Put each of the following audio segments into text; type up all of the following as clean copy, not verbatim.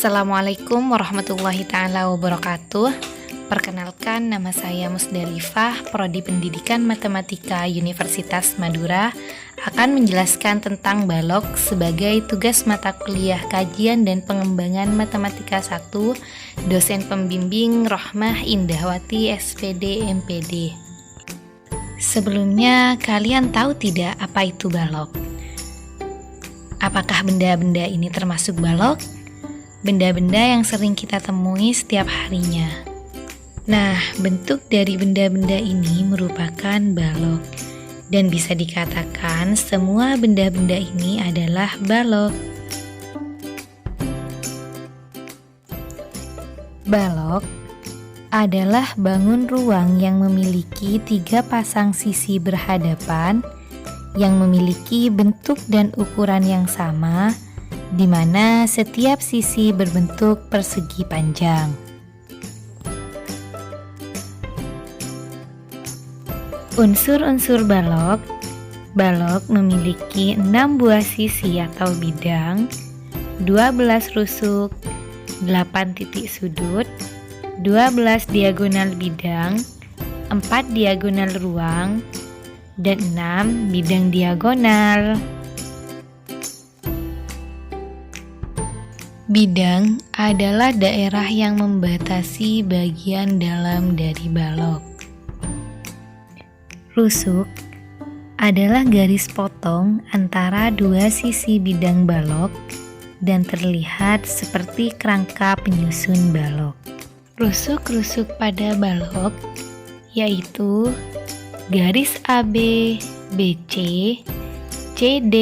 Assalamualaikum warahmatullahi taala wabarakatuh. Perkenalkan, nama saya Musdalifah, Prodi Pendidikan Matematika Universitas Madura, akan menjelaskan tentang balok sebagai tugas mata kuliah Kajian dan Pengembangan Matematika 1, dosen pembimbing Rohmah Indahwati SPD MPD. Sebelumnya, kalian tahu tidak apa itu balok? Apakah benda-benda ini termasuk balok? Benda-benda yang sering kita temui setiap harinya. Nah, bentuk dari benda-benda ini merupakan balok, dan bisa dikatakan semua benda-benda ini adalah balok. Balok adalah bangun ruang yang memiliki 3 pasang sisi berhadapan, yang memiliki bentuk dan ukuran yang sama, di mana setiap sisi berbentuk persegi panjang. Unsur-unsur balok. Balok memiliki 6 buah sisi atau bidang, 12 rusuk, 8 titik sudut, 12 diagonal bidang, 4 diagonal ruang, dan 6 bidang diagonal. Bidang adalah daerah yang membatasi bagian dalam dari balok. Rusuk adalah garis potong antara 2 sisi bidang balok dan terlihat seperti kerangka penyusun balok. Rusuk-rusuk pada balok yaitu garis AB, BC, CD,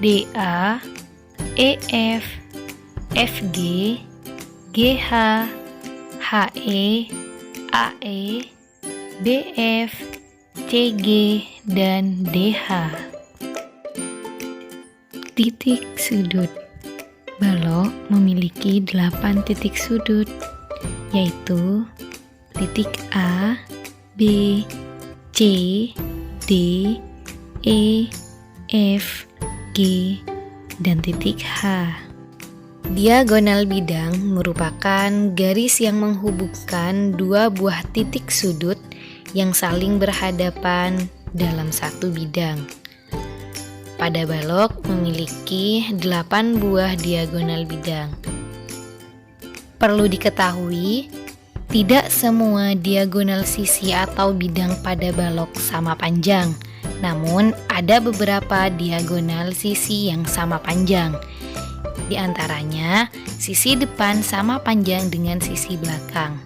DA, EF, FG, GH, HE, AE, BF, CG, dan DH. Titik sudut. Balok memiliki 8 titik sudut, yaitu titik A, B, C, D, E, F, G, dan titik H. Diagonal bidang merupakan garis yang menghubungkan 2 buah titik sudut yang saling berhadapan dalam satu bidang. Pada balok memiliki 8 buah diagonal bidang. Perlu diketahui, tidak semua diagonal sisi atau bidang pada balok sama panjang, namun ada beberapa diagonal sisi yang sama panjang. Di antaranya, sisi depan sama panjang dengan sisi belakang,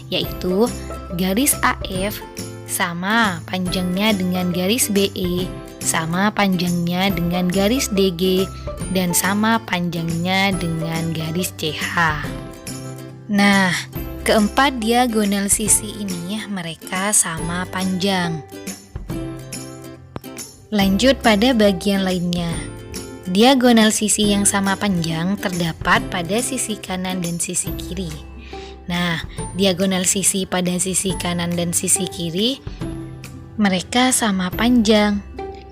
yaitu garis AF sama panjangnya dengan garis BE, sama panjangnya dengan garis DG, dan sama panjangnya dengan garis CH. Nah, keempat diagonal sisi ini mereka sama panjang. Lanjut pada bagian lainnya. Diagonal sisi yang sama panjang terdapat pada sisi kanan dan sisi kiri. Nah, diagonal sisi pada sisi kanan dan sisi kiri mereka sama panjang,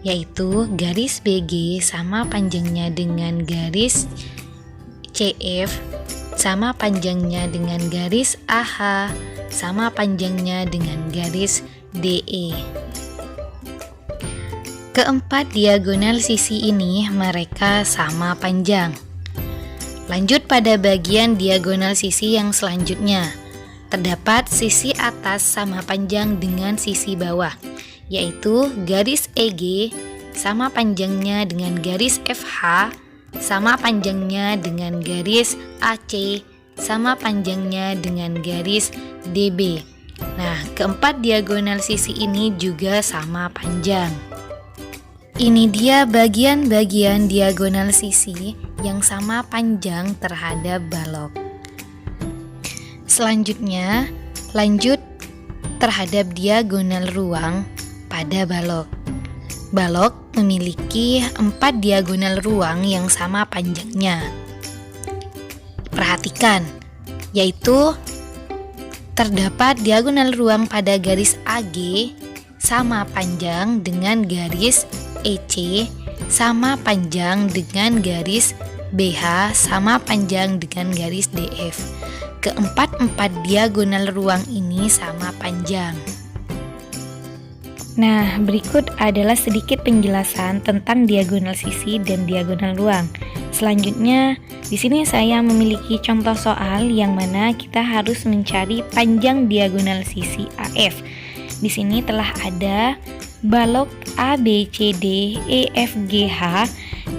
yaitu garis BG sama panjangnya dengan garis CF, sama panjangnya dengan garis AH, sama panjangnya dengan garis DE. Keempat diagonal sisi ini mereka sama panjang. Lanjut pada bagian diagonal sisi yang selanjutnya. Terdapat sisi atas sama panjang dengan sisi bawah, yaitu garis EG sama panjangnya dengan garis FH, sama panjangnya dengan garis AC, sama panjangnya dengan garis DB. Nah, keempat diagonal sisi ini juga sama panjang. Ini dia bagian-bagian diagonal sisi yang sama panjang terhadap balok. Selanjutnya, lanjut terhadap diagonal ruang pada balok. Balok memiliki 4 diagonal ruang yang sama panjangnya. Perhatikan, yaitu terdapat diagonal ruang pada garis AG sama panjang dengan garis EC sama panjang dengan garis BH sama panjang dengan garis DF. Keempat-empat diagonal ruang ini sama panjang. Nah, berikut adalah sedikit penjelasan tentang diagonal sisi dan diagonal ruang. Selanjutnya, di sini saya memiliki contoh soal yang mana kita harus mencari panjang diagonal sisi AF. Di sini telah ada balok ABCD EFGH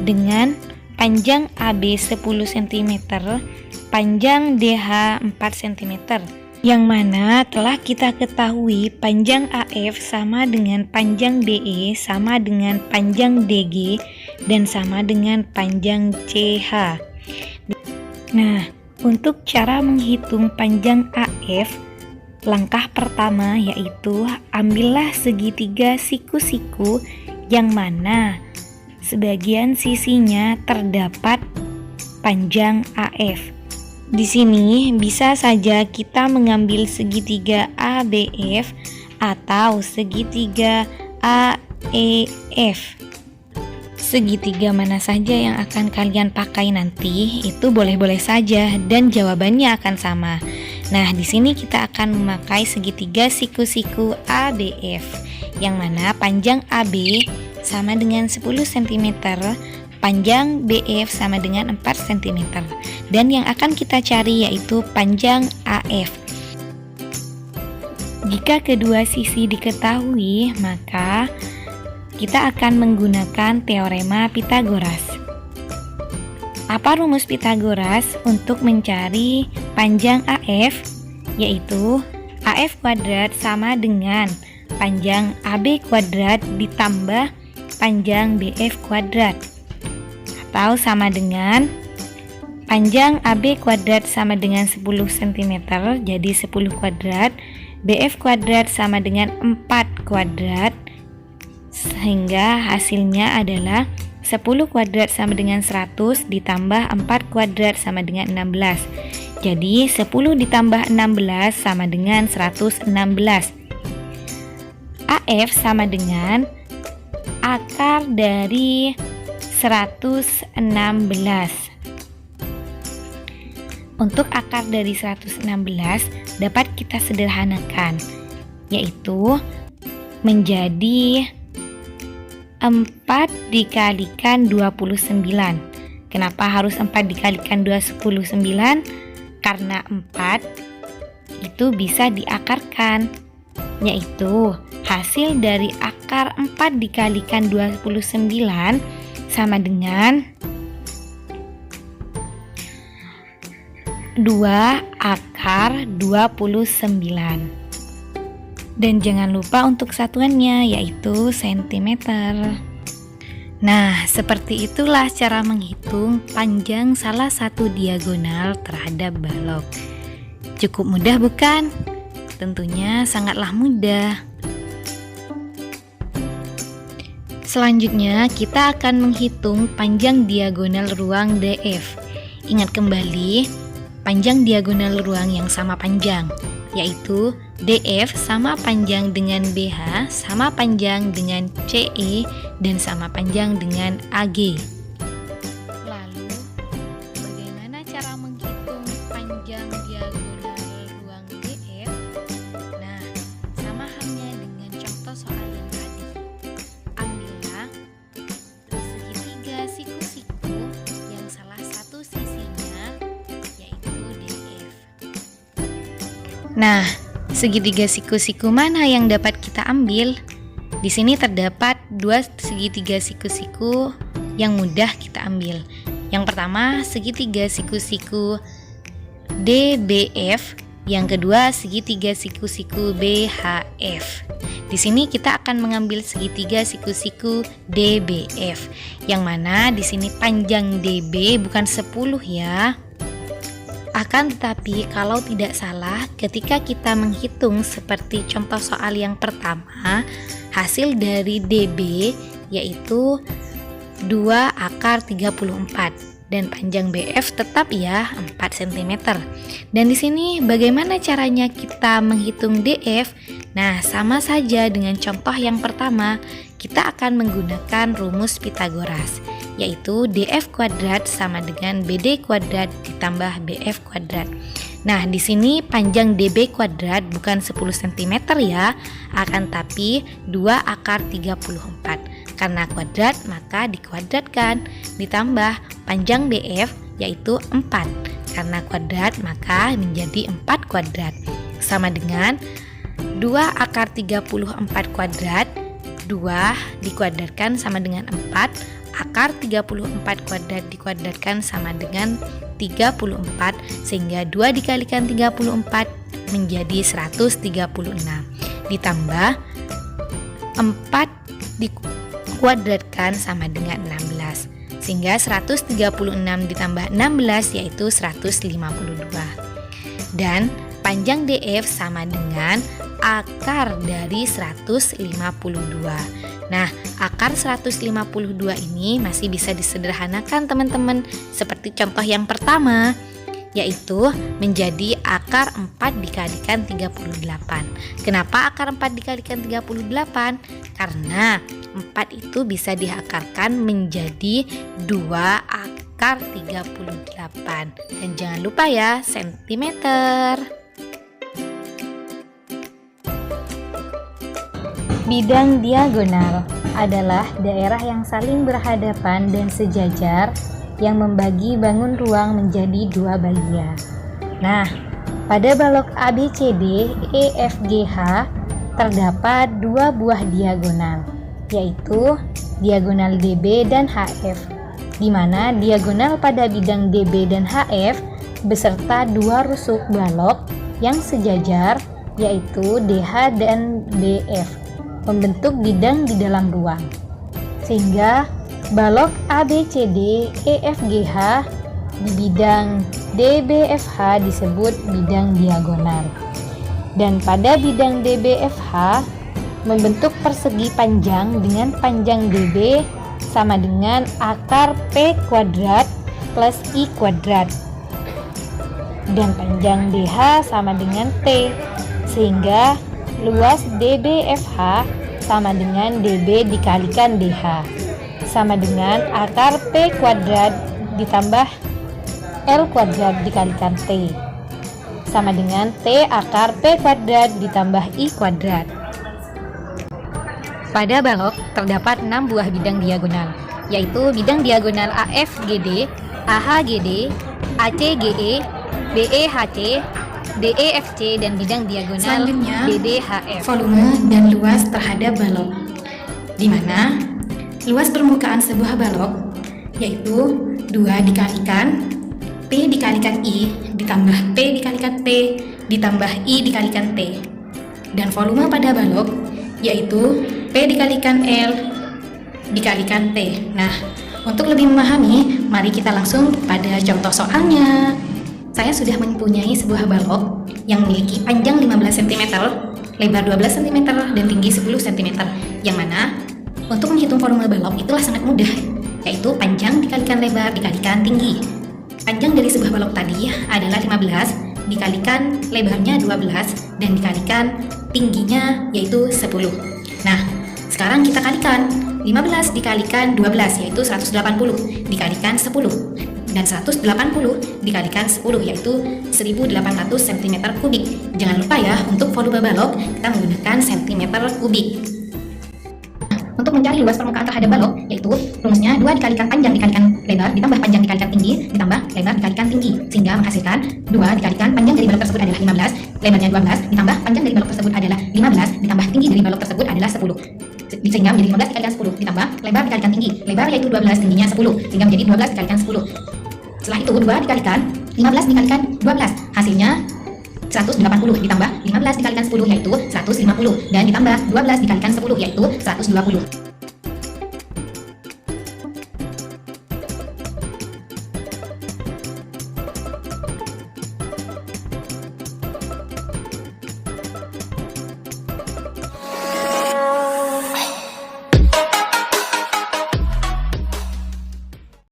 dengan panjang AB 10 cm, panjang DH 4 cm. Yang mana telah kita ketahui panjang AF sama dengan panjang DE sama dengan panjang DG dan sama dengan panjang CH. Nah, untuk cara menghitung panjang AF, langkah pertama yaitu ambillah segitiga siku-siku yang mana sebagian sisinya terdapat panjang AF. Di sini bisa saja kita mengambil segitiga ABF atau segitiga AEF. Segitiga mana saja yang akan kalian pakai nanti itu boleh-boleh saja dan jawabannya akan sama. Nah, di sini kita akan memakai segitiga siku-siku ABF yang mana panjang AB sama dengan 10 cm, panjang BF sama dengan 4 cm, dan yang akan kita cari yaitu panjang AF. Jika kedua sisi diketahui, maka kita akan menggunakan teorema Pythagoras. Apa rumus Pythagoras untuk mencari panjang AF? Yaitu AF kuadrat sama dengan panjang AB kuadrat ditambah panjang BF kuadrat, atau sama dengan panjang AB kuadrat sama dengan 10 cm, jadi 10 kuadrat, BF kuadrat sama dengan 4 kuadrat, sehingga hasilnya adalah 10 kuadrat sama dengan 100 ditambah 4 kuadrat sama dengan 16. Jadi 10 ditambah 16 sama dengan 116. AF sama dengan akar dari 116. Untuk akar dari 116 dapat kita sederhanakan, yaitu menjadi 4 dikalikan 29. Kenapa harus 4 dikalikan 29? Karena 4 itu bisa diakarkan, yaitu hasil dari akar 4 dikalikan 29 sama dengan 2 akar 29. Dan jangan lupa untuk satuannya yaitu cm. Nah, seperti itulah cara menghitung panjang salah satu diagonal terhadap balok. Cukup mudah bukan? Tentunya sangatlah mudah. Selanjutnya kita akan menghitung panjang diagonal ruang DF. Ingat kembali, panjang diagonal ruang yang sama panjang, yaitu DF sama panjang dengan BH, sama panjang dengan CE, dan sama panjang dengan AG. Lalu, bagaimana cara menghitung panjang diagonal ruang DF? Nah, sama halnya dengan contoh soal yang tadi. Ambillah segitiga siku-siku yang salah satu sisinya yaitu DF. Nah, segitiga siku-siku mana yang dapat kita ambil? Di sini terdapat dua segitiga siku-siku yang mudah kita ambil. Yang pertama, segitiga siku-siku DBF, yang kedua segitiga siku-siku BHF. Di sini kita akan mengambil segitiga siku-siku DBF, yang mana di sini panjang DB bukan 10 ya. Akan tetapi kalau tidak salah, ketika kita menghitung seperti contoh soal yang pertama, hasil dari DB yaitu 2 akar 34 dan panjang BF tetap ya 4 cm. Dan di sini bagaimana caranya kita menghitung DF? Nah, sama saja dengan contoh yang pertama, kita akan menggunakan rumus Pythagoras, yaitu DF kuadrat sama dengan BD kuadrat ditambah BF kuadrat. Nah, di sini panjang DB kuadrat bukan 10 cm ya, akan tapi 2 akar 34. Karena kuadrat maka dikuadratkan, ditambah panjang DF yaitu 4. Karena kuadrat maka menjadi 4 kuadrat. Sama dengan 2 akar 34 kuadrat, 2 dikuadratkan sama dengan 4, akar 34 kuadrat dikuadratkan sama dengan 34, sehingga 2 dikalikan 34 menjadi 136. Ditambah 4 dikuadratkan sama dengan 16, sehingga 136 ditambah 16 yaitu 152. Dan panjang DF sama dengan akar dari 152. Nah, akar 152 ini masih bisa disederhanakan teman-teman, seperti contoh yang pertama, yaitu menjadi akar 4 dikalikan 38. Kenapa akar 4 dikalikan 38? Karena 4 itu bisa diakarkan menjadi 2 akar 38. Dan jangan lupa ya, sentimeter. Bidang diagonal adalah daerah yang saling berhadapan dan sejajar yang membagi bangun ruang menjadi 2 bagian. Nah, pada balok ABCD, EFGH terdapat 2 buah diagonal, yaitu diagonal DB dan HF, di mana diagonal pada bidang DB dan HF beserta 2 rusuk balok yang sejajar, yaitu DH dan DF, membentuk bidang di dalam ruang, sehingga balok ABCD EFGH di bidang DBFH disebut bidang diagonal. Dan pada bidang DBFH membentuk persegi panjang dengan panjang DB sama dengan akar P kuadrat plus I kuadrat, dan panjang DH sama dengan T, sehingga luas DBFH sama dengan DB dikalikan DH, sama dengan akar P kuadrat ditambah L kuadrat dikalikan T, sama dengan T akar P kuadrat ditambah I kuadrat. Pada balok terdapat 6 buah bidang diagonal, yaitu bidang diagonal AFGD, AHGD, ACGE, BEHC, DEFC, dan bidang diagonal selanjutnya DDHF. Volume dan luas terhadap balok, di mana luas permukaan sebuah balok yaitu 2 dikalikan P dikalikan I ditambah P dikalikan T ditambah I dikalikan T, dan volume pada balok yaitu P dikalikan L dikalikan T. Nah, untuk lebih memahami, mari kita langsung pada contoh soalnya. Saya sudah mempunyai sebuah balok yang memiliki panjang 15 cm, lebar 12 cm, dan tinggi 10 cm. Yang mana untuk menghitung volume balok itulah sangat mudah, yaitu panjang dikalikan lebar dikalikan tinggi. Panjang dari sebuah balok tadi adalah 15, dikalikan lebarnya 12, dan dikalikan tingginya yaitu 10. Nah, sekarang kita kalikan 15 dikalikan 12 yaitu 180, dikalikan 10. Dan 180 dikalikan 10 yaitu 1800 cm3. Jangan lupa ya, untuk volume balok kita menggunakan cm kubik. Untuk mencari luas permukaan terhadap balok, yaitu rumusnya 2 dikalikan panjang dikalikan lebar ditambah panjang dikalikan tinggi ditambah lebar dikalikan tinggi, sehingga menghasilkan 2 dikalikan panjang dari balok tersebut adalah 15, lebarnya 12, ditambah panjang dari balok tersebut adalah 15, ditambah tinggi dari balok tersebut adalah 10. Sehingga menjadi 15 dikalikan 10 ditambah lebar dikalikan tinggi, lebar yaitu 12, tingginya 10, sehingga menjadi 12 dikalikan 10. Setelah itu 2 dikalikan 15 dikalikan 12, hasilnya 180, ditambah 15 dikalikan 10 yaitu 150, dan ditambah 12 dikalikan 10 yaitu 120.